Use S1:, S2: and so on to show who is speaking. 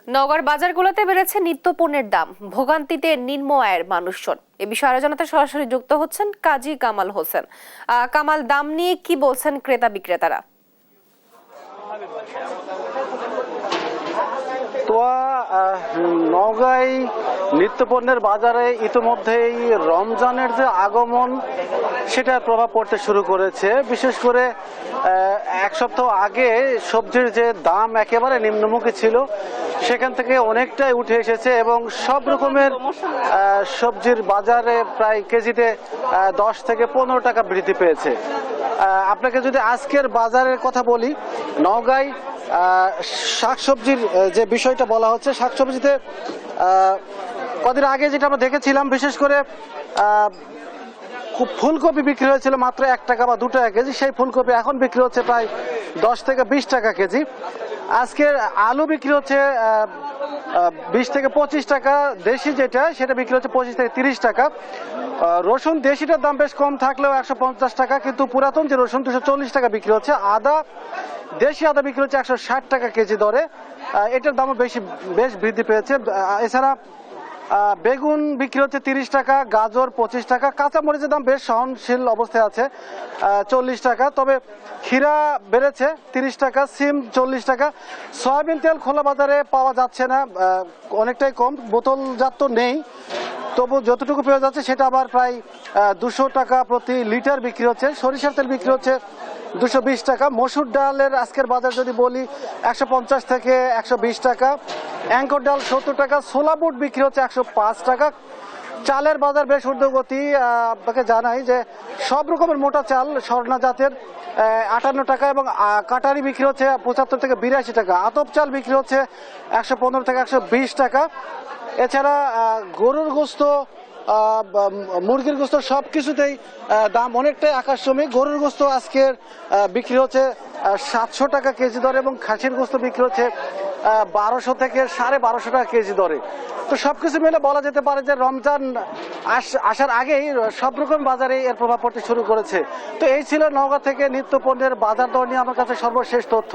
S1: নগর বাজারগুলোতে বেড়েছে নিত্যপণ্যের দাম, ভোগান্তিতে নিম্ন আয়ের মানুষজন। এ বিষয়ে আলোচনাতে সরাসরি যুক্ত হচ্ছেন কাজী কামাল হোসেন। কামাল, দাম নিয়ে কি বলছেন ক্রেতা বিক্রেতারা?
S2: নওগাঁয় নিত্যপণ্যের বাজারে ইতিমধ্যেই রমজানের যে আগমন সেটার প্রভাব পড়তে শুরু করেছে। বিশেষ করে এক সপ্তাহ আগে সবজির যে দাম একেবারে নিম্নমুখী ছিল সেখান থেকে অনেকটাই উঠে এসেছে এবং সব রকমের সবজির বাজারে প্রায় কেজিতে 10 থেকে 15 টাকা বৃদ্ধি পেয়েছে। আপনাকে যদি আজকের বাজারের কথা বলি, নওগাঁয় শাকসবজির যে বিষয়টা বলা হচ্ছে, শাকসবজিতে কদিন আগে যেটা আমরা দেখেছিলাম, বিশেষ করে ফুলকপি বিক্রি হয়েছিল মাত্র 1 টাকা বা 2 টাকা কেজি, সেই ফুলকপি এখন বিক্রি হচ্ছে প্রায় 10 থেকে 20 টাকা কেজি। আজকের আলু বিক্রি হচ্ছে 20 থেকে 25 টাকা, দেশি যেটা সেটা বিক্রি হচ্ছে 25 থেকে 30 টাকা। রসুন দেশিটার দাম বেশ কম থাকলেও 150 টাকা, কিন্তু পুরাতন যে রসুন 240 টাকা বিক্রি হচ্ছে। আদা, দেশি আদা বিক্রি হচ্ছে 160 টাকা কেজি দরে, এটার দামও বেশ বৃদ্ধি পেয়েছে। এছাড়া বেগুন বিক্রি হচ্ছে 30 টাকা, গাজর 25 টাকা, কাঁচামরিচের দাম বেশ সহনশীল অবস্থায় আছে 40 টাকা। তবে ক্ষীরা বেড়েছে 30 টাকা, সিম 40 টাকা। সয়াবিন তেল খোলা বাজারে পাওয়া যাচ্ছে না, অনেকটাই কম, বোতলজাত তো নেই, তবু যতটুকু পাওয়া যাচ্ছে সেটা আবার প্রায় 200 টাকা প্রতি লিটার বিক্রি হচ্ছে। সরিষার তেল বিক্রি হচ্ছে 220 টাকা। মসুর ডালের আজকের বাজার যদি বলি 150 থেকে 120 টাকা। অ্যাঙ্কর ডাল 70 টাকা। ছোলা বুট বিক্রি হচ্ছে 105 টাকা। চালের বাজার বেশ ঊর্ধ্বগতি। আপনাকে জানাই যে সব রকমের মোটা চাল স্বর্ণা জাতের 58 টাকা এবং কাটারি বিক্রি হচ্ছে 75 থেকে 82 টাকা। আতপ চাল বিক্রি হচ্ছে 115 থেকে 120 টাকা। এছাড়া গরুর গোস্ত, মুরগির গোস্ত সব কিছুতেই দাম অনেকটাই আকাশচুম্বী। গরুর গোস্ত আজকের বিক্রি হচ্ছে 700 টাকা কেজি দরে এবং খাসির গোস্ত বিক্রি হচ্ছে 1200 থেকে 1250 টাকা কেজি দরে। তো সবকিছু মিলে বলা যেতে পারে যে রমজান আসার আগেই সব রকম বাজারে এর প্রভাব পড়তে শুরু করেছে। তো এই ছিল নওগাঁ থেকে নিত্যপণ্যের বাজার দর নিয়ে আমার কাছে সর্বশেষ তথ্য।